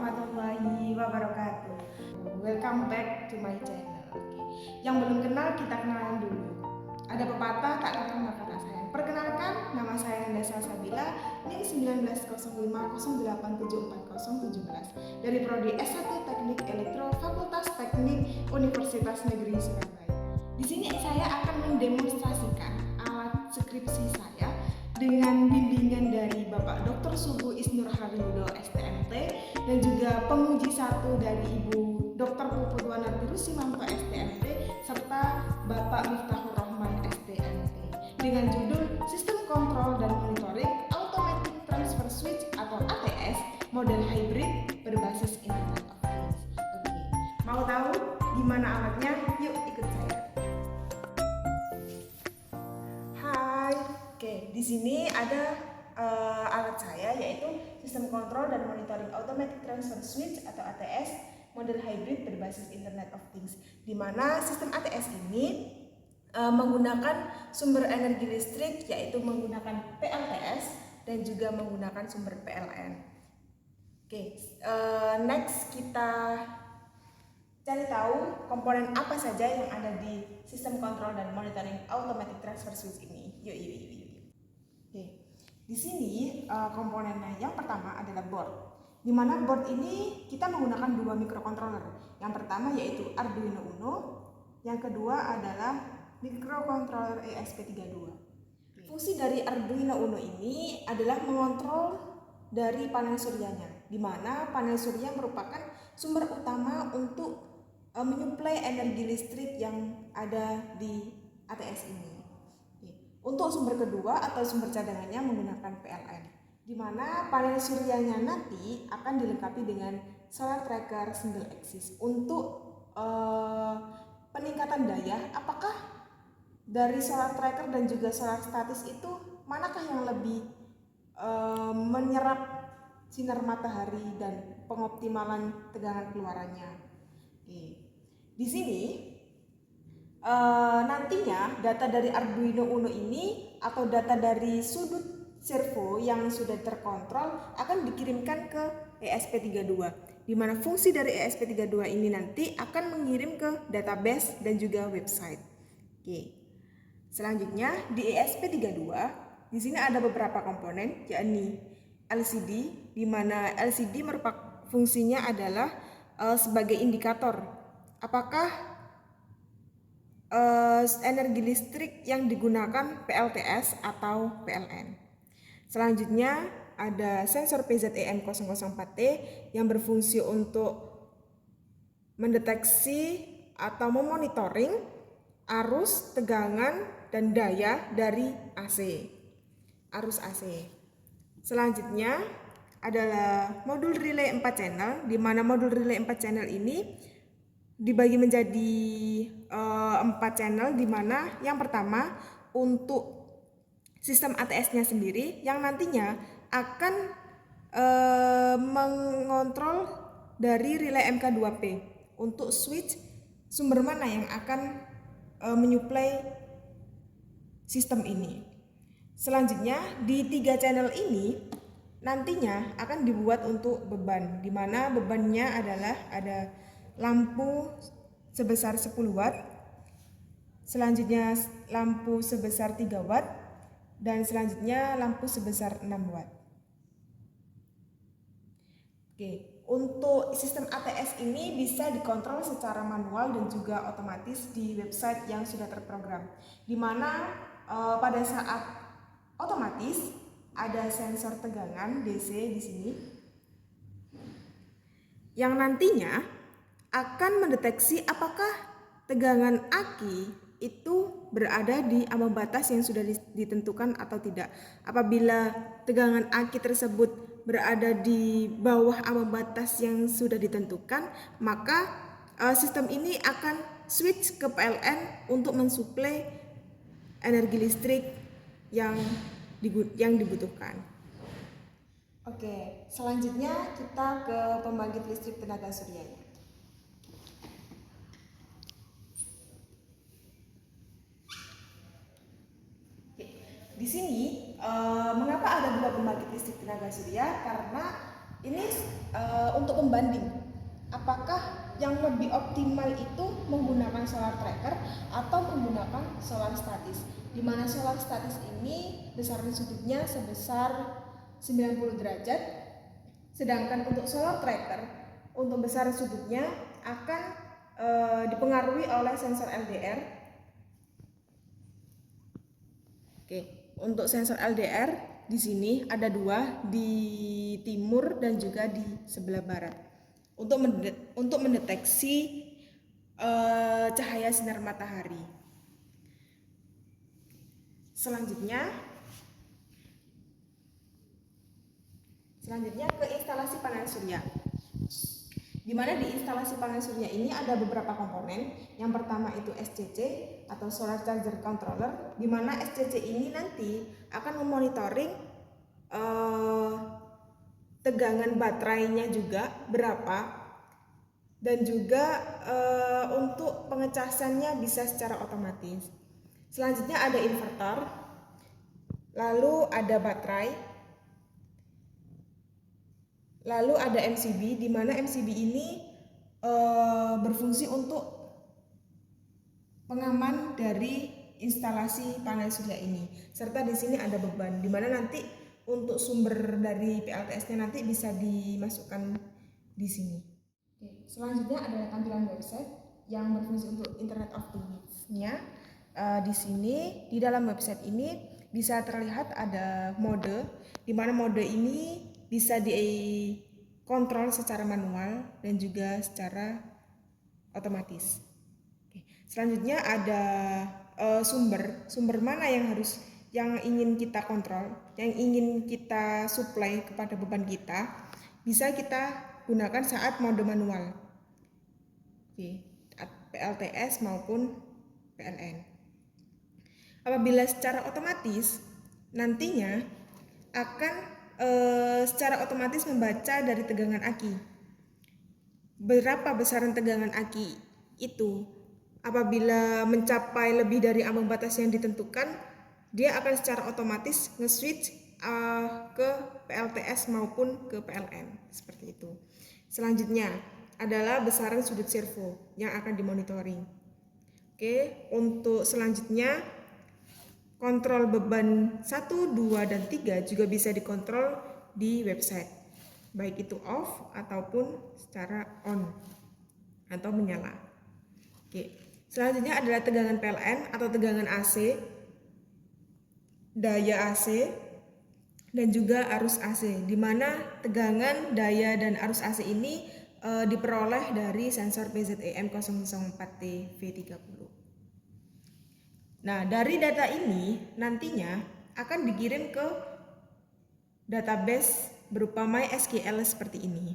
warahmatullahi wabarakatuh. Welcome back to my channel. Yang belum kenal kita kenalan dulu. Ada pepatah tak kenal maka tak sayang. Perkenalkan, nama saya Nanda Sabila, NIM 190508740017 dari Prodi S1 Teknik Elektro Fakultas Teknik Universitas Negeri Surabaya. Di sini saya akan mendemonstrasikan alat skripsi saya dengan bimbingan dari Bapak Dr. Subu Isnur Hariudo STMT dan juga penguji satu dari Ibu Dr. Puput Wanarti Rusimanto STMT serta Bapak Miftahur Rahman STMT dengan judul Sistem Kontrol dan Monitoring Automatic Transfer Switch atau ATS model hybrid berbasis Internet of Things. Oke, mau tahu gimana alatnya? Yuk ikut saya. Oke, di sini ada alat saya yaitu sistem kontrol dan monitoring automatic transfer switch atau ATS model hybrid berbasis Internet of Things, di mana sistem ATS ini menggunakan sumber energi listrik yaitu menggunakan PLTS dan juga menggunakan sumber PLN. Oke, next kita cari tahu komponen apa saja yang ada di sistem kontrol dan monitoring automatic transfer switch ini. Yuk. Oke, di sini komponennya yang pertama adalah board. Di mana board ini kita menggunakan dua microcontroller. Yang pertama yaitu Arduino Uno, yang kedua adalah microcontroller ESP32. Fungsi dari Arduino Uno ini adalah mengontrol dari panel suryanya, di mana panel surya merupakan sumber utama untuk menyuplai energi listrik yang ada di ATS ini. Untuk sumber kedua atau sumber cadangannya menggunakan PLN, di mana panel suryanya nanti akan dilengkapi dengan solar tracker single axis untuk peningkatan daya. Apakah dari solar tracker dan juga solar statis itu manakah yang lebih menyerap sinar matahari dan pengoptimalan tegangan keluarannya? Di sini nantinya data dari Arduino Uno ini atau data dari sudut servo yang sudah terkontrol akan dikirimkan ke ESP32, di mana fungsi dari ESP32 ini nanti akan mengirim ke database dan juga website. Oke. Selanjutnya di ESP32 di sini ada beberapa komponen, yakni LCD, di mana LCD merupakan fungsinya adalah sebagai indikator apakah energi listrik yang digunakan PLTS atau PLN. Selanjutnya ada sensor PZEM004T yang berfungsi untuk mendeteksi atau memonitoring arus, tegangan, dan daya dari arus AC. Selanjutnya adalah modul relay 4 channel, di mana modul relay 4 channel ini dibagi menjadi 4 channel, di mana yang pertama untuk sistem ATS-nya sendiri yang nantinya akan mengontrol dari relay MK2P untuk switch sumber mana yang akan menyuplai sistem ini. Selanjutnya di 3 channel ini nantinya akan dibuat untuk beban, di mana bebannya adalah ada lampu sebesar 10 watt, selanjutnya lampu sebesar 3 watt, dan selanjutnya lampu sebesar 6 watt. Oke, untuk sistem ATS ini bisa dikontrol secara manual dan juga otomatis di website yang sudah terprogram, di mana pada saat otomatis ada sensor tegangan DC di sini yang nantinya akan mendeteksi apakah tegangan aki itu berada di ambang batas yang sudah ditentukan atau tidak. Apabila tegangan aki tersebut berada di bawah ambang batas yang sudah ditentukan, maka sistem ini akan switch ke PLN untuk mensuplai energi listrik yang dibutuhkan. Oke, selanjutnya kita ke pembangkit listrik tenaga suryanya. Di sini mengapa ada dua pembangkit listrik tenaga surya? Karena ini untuk pembanding, apakah yang lebih optimal itu menggunakan solar tracker atau menggunakan solar statis, di mana solar statis ini besaran sudutnya sebesar 90 derajat, sedangkan untuk solar tracker untuk besaran sudutnya akan dipengaruhi oleh sensor LDR. Oke, untuk sensor LDR di sini ada dua, di timur dan juga di sebelah barat, untuk mendeteksi cahaya sinar matahari. Selanjutnya ke instalasi panel surya. Di mana di instalasi panel surya ini ada beberapa komponen. Yang pertama itu SCC atau Solar Charger Controller, di mana SCC ini nanti akan memonitoring tegangan baterainya juga berapa, dan juga untuk pengecasannya bisa secara otomatis. Selanjutnya ada inverter, lalu ada baterai, lalu ada MCB, di mana MCB ini berfungsi untuk pengaman dari instalasi panel surya ini. Serta di sini ada beban, di mana nanti untuk sumber dari PLTS-nya nanti bisa dimasukkan di sini. Oke, selanjutnya adalah tampilan website yang berfungsi untuk Internet of Things-nya. Di sini di dalam website ini bisa terlihat ada mode, di mana mode ini bisa dikontrol secara manual dan juga secara otomatis. Oke. Selanjutnya ada sumber mana yang ingin kita kontrol, yang ingin kita supply kepada beban kita, bisa kita gunakan saat mode manual. Oke. PLTS maupun PLN. Apabila secara otomatis, nantinya akan secara otomatis membaca dari tegangan aki. Berapa besaran tegangan aki itu? Apabila mencapai lebih dari ambang batas yang ditentukan, dia akan secara otomatis nge-switch ke PLTS maupun ke PLN, seperti itu. Selanjutnya adalah besaran sudut servo yang akan dimonitoring. Oke, untuk selanjutnya kontrol beban 1, 2, dan 3 juga bisa dikontrol di website, baik itu off ataupun secara on atau menyala. Oke. Selanjutnya adalah tegangan PLN atau tegangan AC, daya AC, dan juga arus AC, di mana tegangan, daya, dan arus AC ini diperoleh dari sensor PZEM 004T V30. Nah, dari data ini nantinya akan dikirim ke database berupa MySQL seperti ini.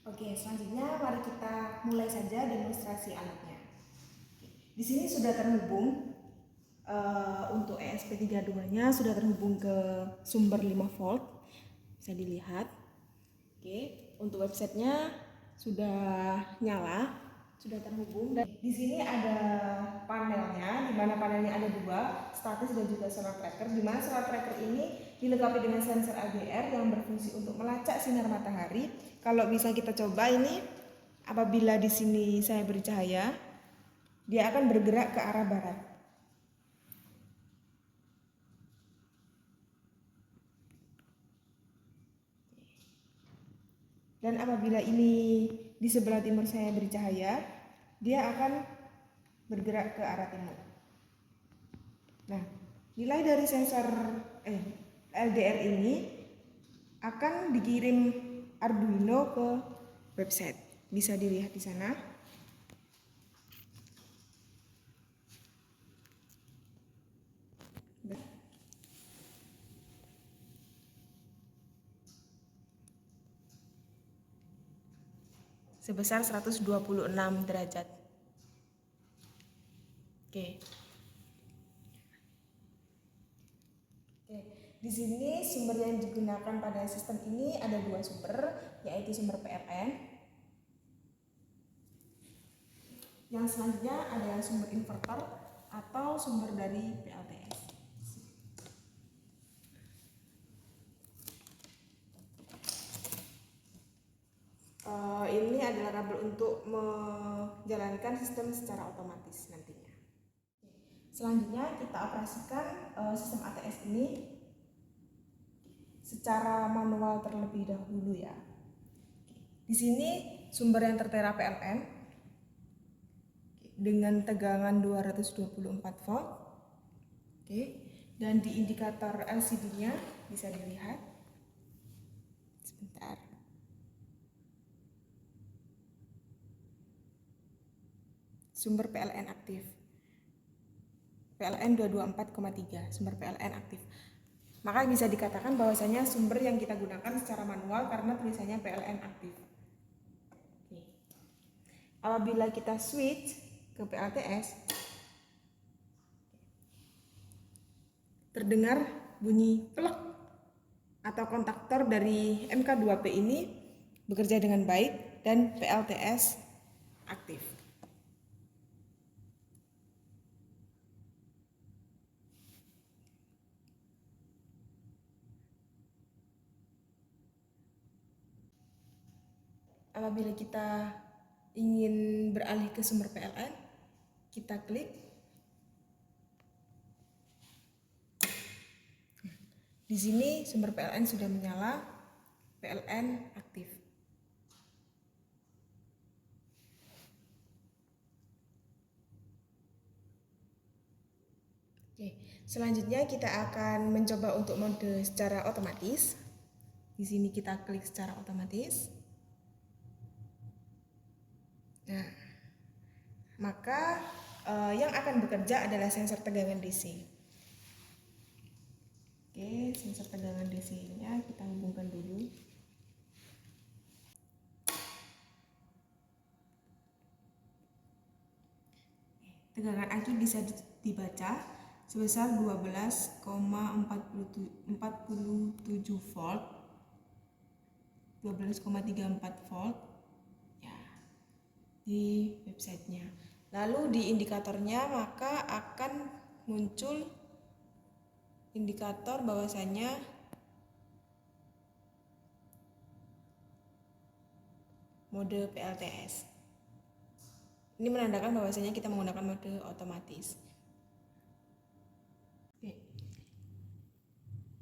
Oke, selanjutnya mari kita mulai saja demonstrasi alatnya. Di sini sudah terhubung untuk ESP32-nya sudah terhubung ke sumber 5 volt. Bisa dilihat. Oke. Untuk websitenya sudah nyala, sudah terhubung, dan di sini ada panelnya, di mana panelnya ada dua, statis dan juga solar tracker, di mana solar tracker ini dilengkapi dengan sensor LDR yang berfungsi untuk melacak sinar matahari. Kalau bisa kita coba ini, apabila di sini saya beri cahaya, dia akan bergerak ke arah barat. Dan apabila ini di sebelah timur saya beri cahaya, dia akan bergerak ke arah timur. Nah, nilai dari sensor LDR ini akan dikirim Arduino ke website. Bisa dilihat di sana. Sebesar 126 derajat. Oke. Di sini sumber yang digunakan pada sistem ini ada dua sumber, yaitu sumber PLN. Yang selanjutnya adalah sumber inverter atau sumber dari PLTS. untuk menjalankan sistem secara otomatis nantinya. Selanjutnya kita operasikan sistem ATS ini secara manual terlebih dahulu ya. Di sini sumber yang tertera PLN dengan tegangan 224 volt. Oke. Dan di indikator LCD-nya bisa dilihat. Sebentar. Sumber PLN aktif. PLN 224,3, sumber PLN aktif. Maka bisa dikatakan bahwasanya sumber yang kita gunakan secara manual karena tulisannya PLN aktif. Oke. Apabila kita switch ke PLTS, terdengar bunyi plek atau kontaktor dari MK2P ini bekerja dengan baik dan PLTS aktif. Apabila kita ingin beralih ke sumber PLN, kita klik. Di sini sumber PLN sudah menyala, PLN aktif. Oke, selanjutnya kita akan mencoba untuk mode secara otomatis. Di sini kita klik secara otomatis. Nah, maka yang akan bekerja adalah sensor tegangan DC. Oke, sensor tegangan DC-nya kita hubungkan dulu. Tegangan aki bisa dibaca sebesar 12,47 volt, 12,34 volt ya, di websitenya. Lalu di indikatornya maka akan muncul indikator bahwasanya mode PLTS. Ini menandakan bahwasanya kita menggunakan mode otomatis. Oke.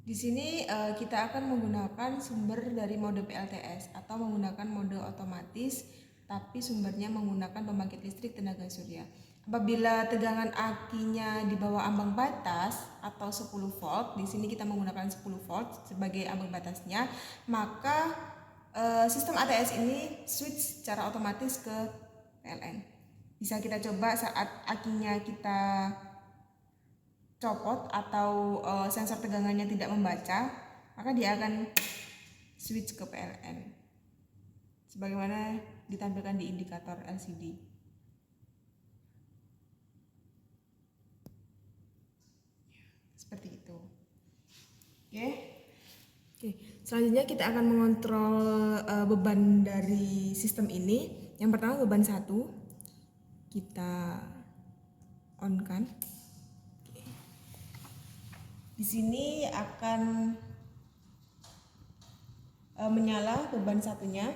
Di sini kita akan menggunakan sumber dari mode PLTS atau menggunakan mode otomatis, tapi sumbernya menggunakan pembangkit listrik tenaga surya. Apabila tegangan akinya di bawah ambang batas atau 10 volt, di sini kita menggunakan 10 volt sebagai ambang batasnya, maka sistem ATS ini switch secara otomatis ke PLN. Bisa kita coba saat akinya kita copot atau sensor tegangannya tidak membaca, maka dia akan switch ke PLN sebagaimana ditampilkan di indikator LCD. Seperti itu. Oke. Selanjutnya kita akan mengontrol beban dari sistem ini. Yang pertama beban 1 kita on kan. Di sini akan menyala beban satunya,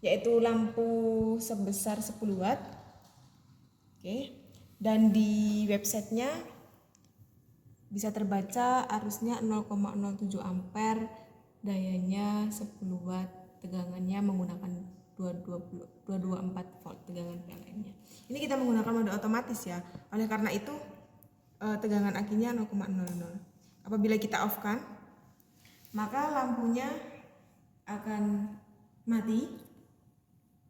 yaitu lampu sebesar 10 watt. Oke. Dan di websitenya bisa terbaca arusnya 0,07 ampere, dayanya 10 watt, tegangannya menggunakan 224 volt tegangan PLN-nya. Ini kita menggunakan mode otomatis ya. Oleh karena itu tegangan akinya 0,00. Apabila kita off kan, maka lampunya akan mati.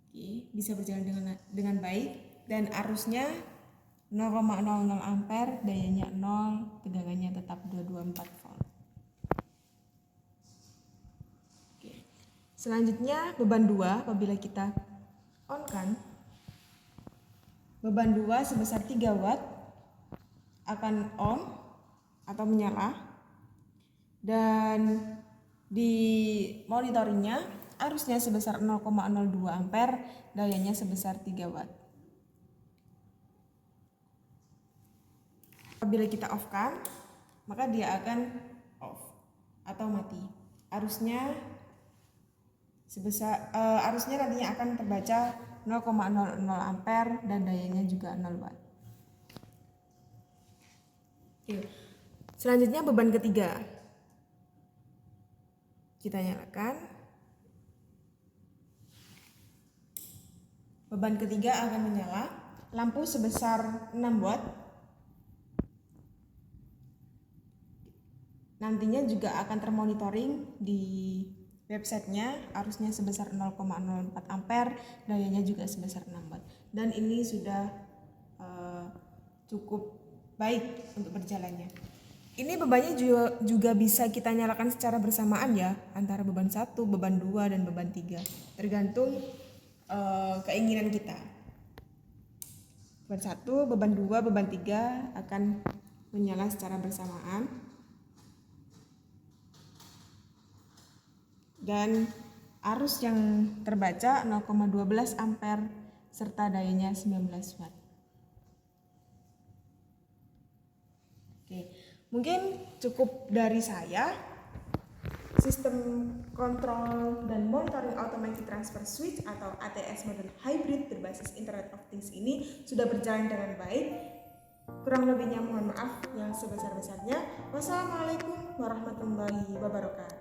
Oke, bisa berjalan dengan baik dan arusnya 0,00 ampere, dayanya 0, tegangannya tetap 224 volt. Oke. Selanjutnya beban 2 apabila kita on kan, beban 2 sebesar 3 watt akan on atau menyala, dan di monitoringnya arusnya sebesar 0,02 ampere, dayanya sebesar 3 watt. Apabila kita off kan, maka dia akan off atau mati. Arusnya nantinya akan terbaca 0,00 ampere dan dayanya juga 0 watt. Oke. Selanjutnya beban ketiga. Kita nyalakan. Beban ketiga akan menyala. Lampu sebesar 6 watt. Nantinya juga akan termonitoring di websitenya, arusnya sebesar 0,04 ampere, dayanya juga sebesar 6 watt. Dan ini sudah cukup baik untuk berjalannya. Ini bebannya juga bisa kita nyalakan secara bersamaan ya, antara beban 1, beban 2, dan beban 3. Tergantung keinginan kita. Beban 1, beban 2, beban 3 akan menyala secara bersamaan. Dan arus yang terbaca 0,12 ampere serta dayanya 19 watt. Oke, mungkin cukup dari saya. Sistem kontrol dan monitoring automatic transfer switch atau ATS model hybrid berbasis Internet of Things ini sudah berjalan dengan baik. Kurang lebihnya mohon maaf yang sebesar-besarnya. Wassalamualaikum warahmatullahi wabarakatuh.